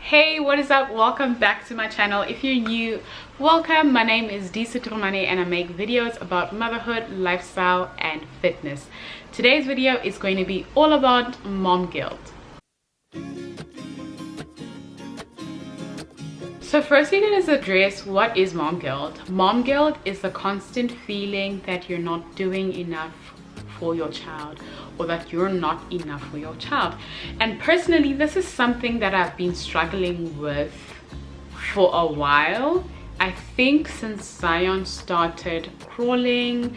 Hey, what is up? Welcome back to my channel. If you're new, welcome. My name is DEESETURUMANE and I make videos about motherhood, lifestyle and fitness. Today's video is going to be all about mom guilt. So firstly, let us address what is mom guilt. Mom guilt is the constant feeling that you're not doing enough for your child, or that you're not enough for your child. And personally, this is something that I've been struggling with for a while. I think since Zion started crawling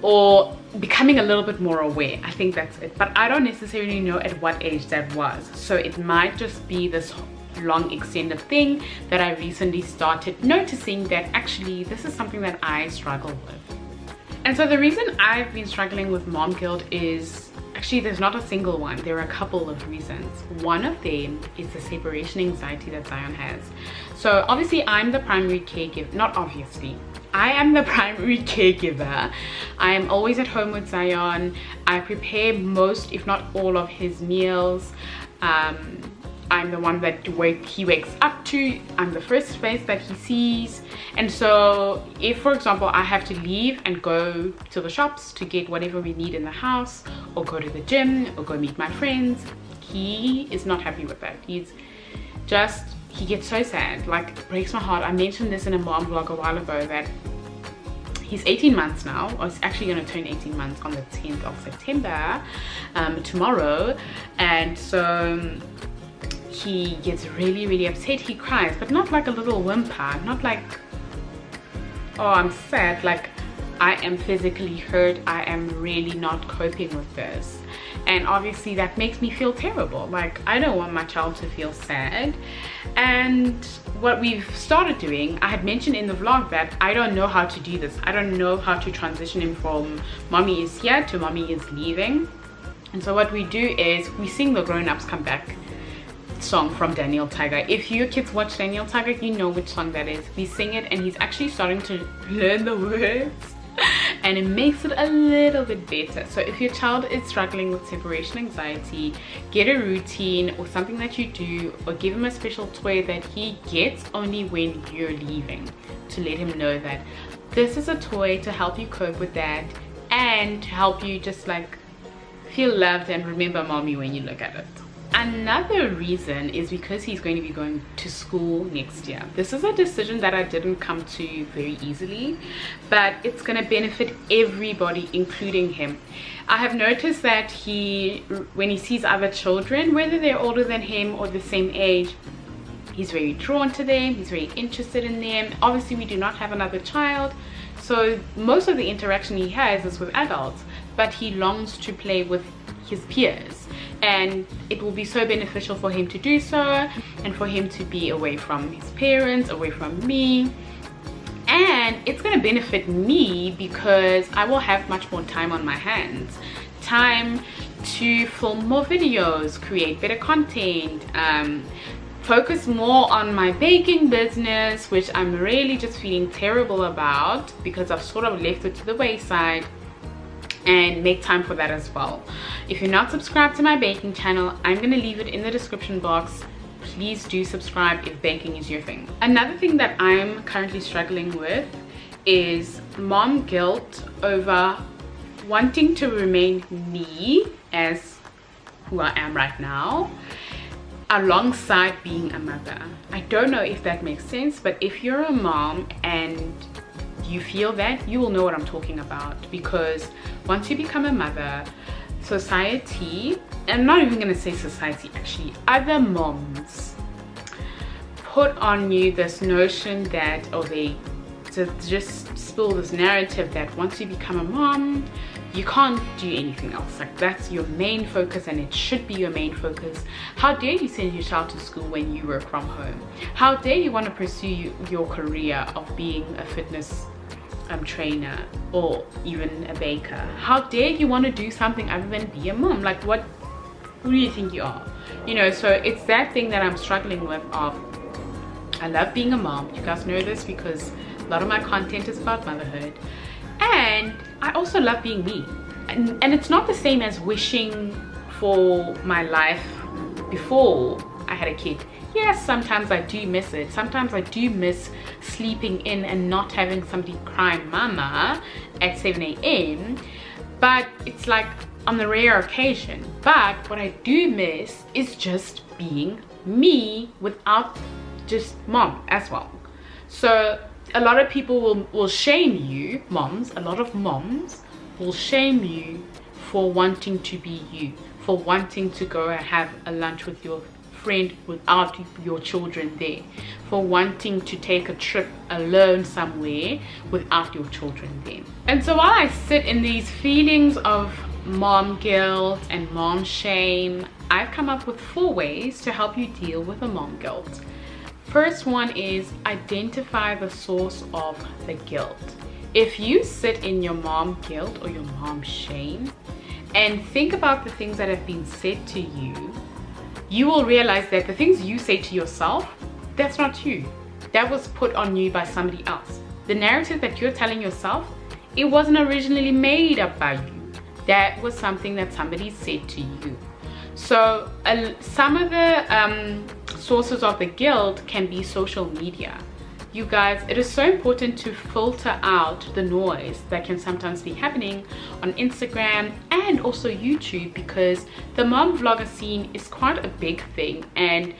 or becoming a little bit more aware. I think that's it, but I don't necessarily know at what age that was. So it might just be this long extended thing that I recently started noticing that actually this is something that I struggle with. And so the reason I've been struggling with mom guilt is actually there's not a single one. There are a couple of reasons. One of them is the separation anxiety that Zion has. So obviously I'm the primary caregiver, not obviously. I am the primary caregiver. I am always at home with Zion. I prepare most, if not all, of his meals. I'm the one that he wakes up to. I'm the first face that he sees. And so if, for example, I have to leave and go to the shops to get whatever we need in the house, or go to the gym, or go meet my friends, he is not happy with that. He gets so sad, like it breaks my heart. I mentioned this in a mom vlog a while ago that he's 18 months now, or he's actually going to turn 18 months on the 10th of September, tomorrow. And so he gets really upset. He cries, but not like a little whimper, not like, oh I'm sad, like I am physically hurt, I am really not coping with this. And obviously that makes me feel terrible. Like I don't want my child to feel sad. And what we've started doing, I had mentioned in the vlog that I don't know how to do this. I don't know how to transition him from mommy is here to mommy is leaving. And so what we do is we sing the grown-ups come back song from Daniel Tiger. If your kids watch Daniel Tiger, you know which song that is. We sing it and he's actually starting to learn the words and it makes it a little bit better. So if your child is struggling with separation anxiety, get a routine or something that you do, or give him a special toy that he gets only when you're leaving, to let him know that this is a toy to help you cope with that and to help you just like feel loved and remember mommy when you look at it. Another reason is because he's going to be going to school next year. This is a decision that I didn't come to very easily, but it's going to benefit everybody, including him. I have noticed that when he sees other children, whether they're older than him or the same age, he's very drawn to them, he's very interested in them. Obviously we do not have another child, so most of the interaction he has is with adults, but he longs to play with his peers, and it will be so beneficial for him to do so, and for him to be away from his parents, away from me. And it's going to benefit me because I will have much more time on my hands, time to film more videos, create better content, focus more on my baking business, which I'm really just feeling terrible about because I've sort of left it to the wayside, and make time for that as well. If you're not subscribed to my baking channel, I'm going to leave it in the description box. Please do subscribe if baking is your thing. Another thing that I'm currently struggling with is mom guilt over wanting to remain me as who I am right now, alongside being a mother. I don't know if that makes sense, but if you're a mom and you feel that, you will know what I'm talking about. Because once you become a mother, society, I'm not even gonna say society, actually other moms put on you this notion that, or they just spill this narrative that once you become a mom, you can't do anything else. Like that's your main focus, and it should be your main focus. How dare you send your child to school when you work from home? How dare you want to pursue your career of being a fitness trainer or even a baker? How dare you want to do something other than be a mom? Like who do you think you are? You know, so it's that thing that I'm struggling with of, I love being a mom. You guys know this because a lot of my content is about motherhood, and I also love being me, and it's not the same as wishing for my life before I had a kid. yes, sometimes I do miss it. Sometimes I do miss sleeping in and not having somebody cry mama at 7 a.m. But it's like on the rare occasion. But what I do miss is just being me without just mom as well. So a lot of people will shame you, moms, a lot of moms will shame you for wanting to be you, for wanting to go and have a lunch with your friend without your children there, for wanting to take a trip alone somewhere without your children there. And so while I sit in these feelings of mom guilt and mom shame, I've come up with 4 ways to help you deal with the mom guilt. First one is identify the source of the guilt. If you sit in your mom guilt or your mom shame and think about the things that have been said to you, you will realize that the things you say to yourself, that's not you. That was put on you by somebody else. The narrative that you're telling yourself, it wasn't originally made up by you. That was something that somebody said to you. So some of the sources of the guilt can be social media. You guys, it is so important to filter out the noise that can sometimes be happening on Instagram and also YouTube, because the mom vlogger scene is quite a big thing, and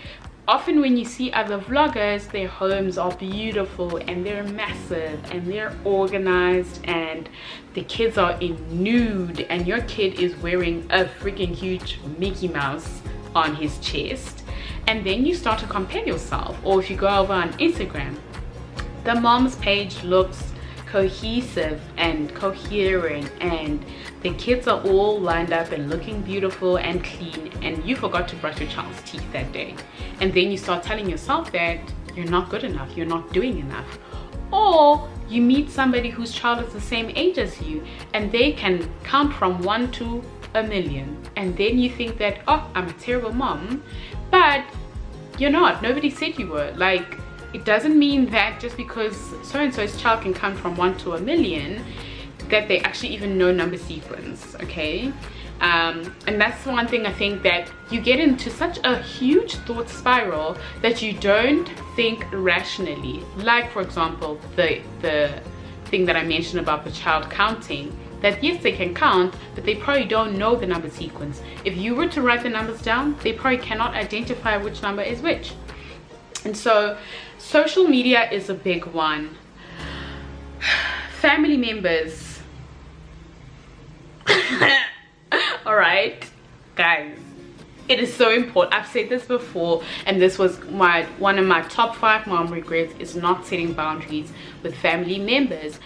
often when you see other vloggers, their homes are beautiful and they're massive and they're organized and the kids are in nude and your kid is wearing a freaking huge Mickey Mouse on his chest, and then you start to compare yourself. Or if you go over on Instagram, the mom's page looks cohesive and coherent and the kids are all lined up and looking beautiful and clean, and you forgot to brush your child's teeth that day, and then you start telling yourself that you're not good enough, you're not doing enough. Or you meet somebody whose child is the same age as you and they can count from 1 to a million, and then you think that, oh, I'm a terrible mom. But you're not. Nobody said you were. Like, it doesn't mean that just because so-and-so's child can count from 1 to a million that they actually even know number sequence, okay? And that's one thing I think, that you get into such a huge thought spiral that you don't think rationally. Like, for example, the thing that I mentioned about the child counting, that yes, they can count, but they probably don't know the number sequence. If you were to write the numbers down, they probably cannot identify which number is which. And so social media is a big one. Family members. All right, guys, it is so important. I've said this before, and this was one of my top 5 mom regrets, is not setting boundaries with family members.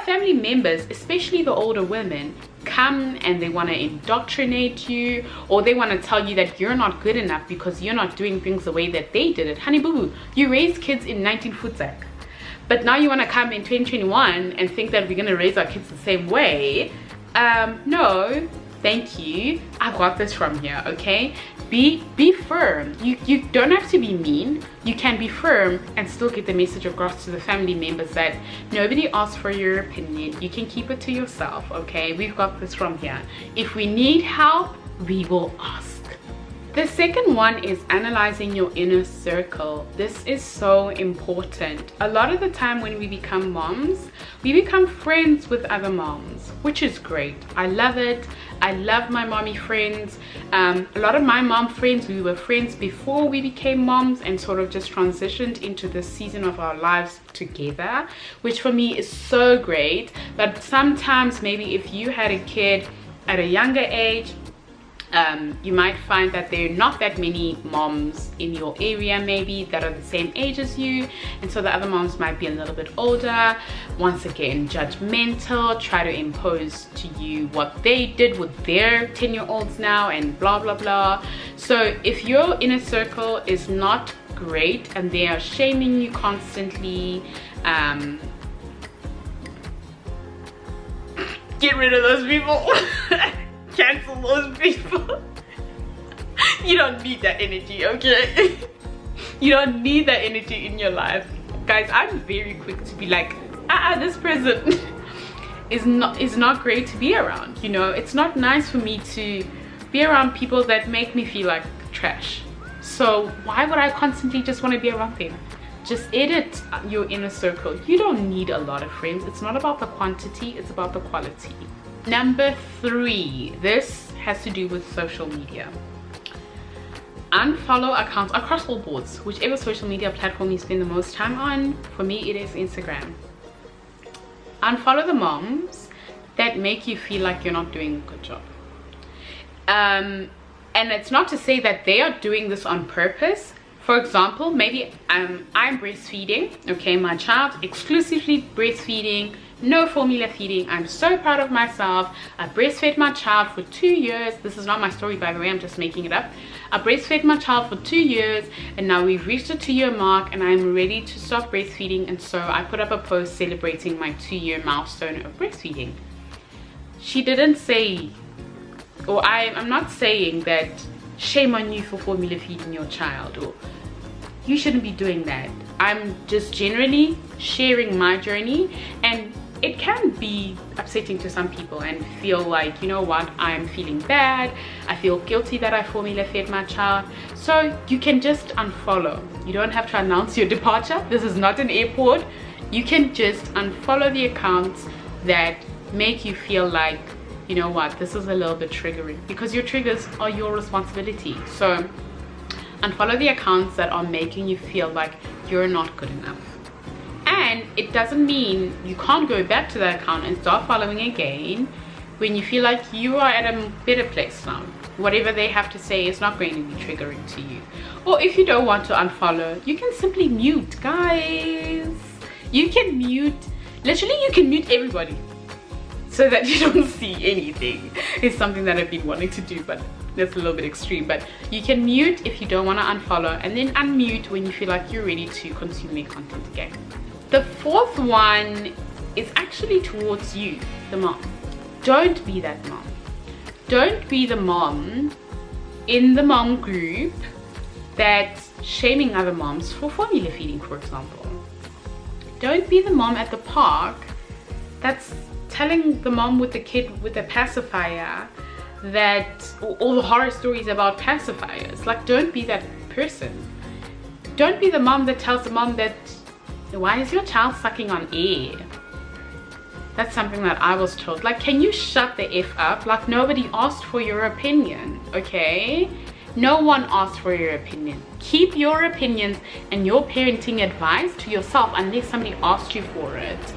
Family members, especially the older women, come and they want to indoctrinate you, or they want to tell you that you're not good enough because you're not doing things the way that they did it. Honey boo boo, you raised kids in 19 Futsak, but now you want to come in 2021 and think that we're going to raise our kids the same way. No, thank you. I got this from here, okay? Be firm. You don't have to be mean. You can be firm and still get the message across to the family members that nobody asked for your opinion. You can keep it to yourself, okay? We've got this from here. If we need help, we will ask. The second one is analyzing your inner circle. This is so important. A lot of the time when we become moms, we become friends with other moms, which is great. I love it. I love my mommy friends. A lot of my mom friends, we were friends before we became moms and sort of just transitioned into this season of our lives together, which for me is so great. But sometimes maybe if you had a kid at a younger age, you might find that there are not that many moms in your area maybe that are the same age as you, and so the other moms might be a little bit older, once again judgmental, try to impose to you what they did with their 10-year-olds now and blah blah blah. So if your inner circle is not great and they are shaming you constantly, get rid of those people. Cancel those people. You don't need that energy, okay? You don't need that energy in your life. Guys, I'm very quick to be like, this person is not great to be around. You know, it's not nice for me to be around people that make me feel like trash. So why would I constantly just want to be around them? Just edit your inner circle. You don't need a lot of friends. It's not about the quantity, it's about the quality. Number 3, this has to do with social media. Unfollow accounts across all boards. Whichever social media platform you spend the most time on, for me it is Instagram. Unfollow the moms that make you feel like you're not doing a good job. And it's not to say that they are doing this on purpose. For example, maybe I'm breastfeeding, okay, my child exclusively breastfeeding, no formula feeding. I'm so proud of myself. I breastfed my child for 2 years. This is not my story, by the way, I'm just making it up. I breastfed my child for 2 years, and now we've reached the 2-year mark and I'm ready to stop breastfeeding. And so I put up a post celebrating my 2-year milestone of breastfeeding. She didn't say, or I'm not saying that shame on you for formula feeding your child, or you shouldn't be doing that. I'm just generally sharing my journey, and it can be upsetting to some people and feel like, you know what, I'm feeling bad, I feel guilty that I formula fed my child. So you can just unfollow. You don't have to announce your departure. This is not an airport. You can just unfollow the accounts that make you feel like, you know what, this is a little bit triggering, because your triggers are your responsibility. So unfollow the accounts that are making you feel like you're not good enough. And it doesn't mean you can't go back to that account and start following again when you feel like you are at a better place now. Whatever they have to say is not going to be triggering to you. Or if you don't want to unfollow, you can simply mute, guys. You can mute, literally you can mute everybody so that you don't see anything. It's something that I've been wanting to do, but that's a little bit extreme. But you can mute if you don't want to unfollow, and then unmute when you feel like you're ready to consume their content again. The 4th one is actually towards you, the mom. Don't be that mom. Don't be the mom in the mom group that's shaming other moms for formula feeding, for example. Don't be the mom at the park that's telling the mom with the kid with the pacifier that all the horror stories about pacifiers. Like, don't be that person. Don't be the mom that tells the mom that, why is your child sucking on air? That's something that I was told. Like, can you shut the F up? Like, nobody asked for your opinion, okay? No one asked for your opinion. Keep your opinions and your parenting advice to yourself unless somebody asked you for it.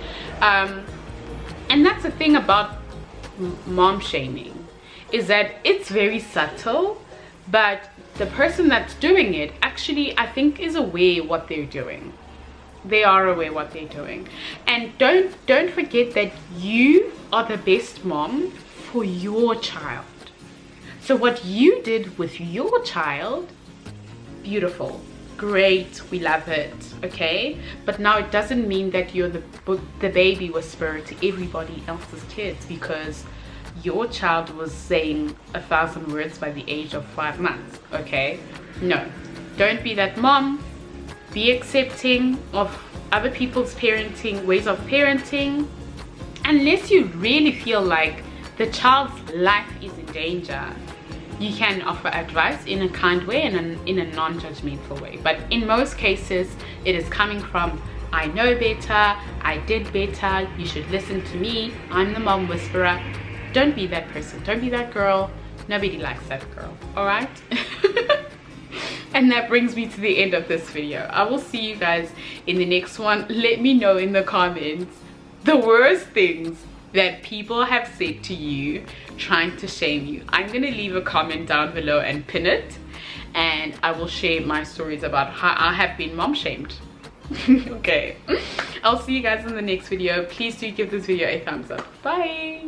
And that's the thing about mom shaming, is that it's very subtle, but the person that's doing it actually, I think, is aware what they're doing. They are aware what they're doing. And don't forget that you are the best mom for your child. So what you did with your child, beautiful, great, we love it, okay? But now it doesn't mean that you're the baby whisperer to everybody else's kids because your child was saying 1,000 words by the age of 5 months, okay? No, don't be that mom. Be accepting of other people's parenting, ways of parenting, unless you really feel like the child's life is in danger. You can offer advice in a kind way and in a non-judgmental way. But in most cases, it is coming from, I know better, I did better, you should listen to me, I'm the mom whisperer. Don't be that person, don't be that girl. Nobody likes that girl, all right? And that brings me to the end of this video. I will see you guys in the next one. Let me know in the comments the worst things that people have said to you trying to shame you. I'm gonna leave a comment down below and pin it, and I will share my stories about how I have been mom shamed. Okay, I'll see you guys in the next video. Please do give this video a thumbs up. Bye.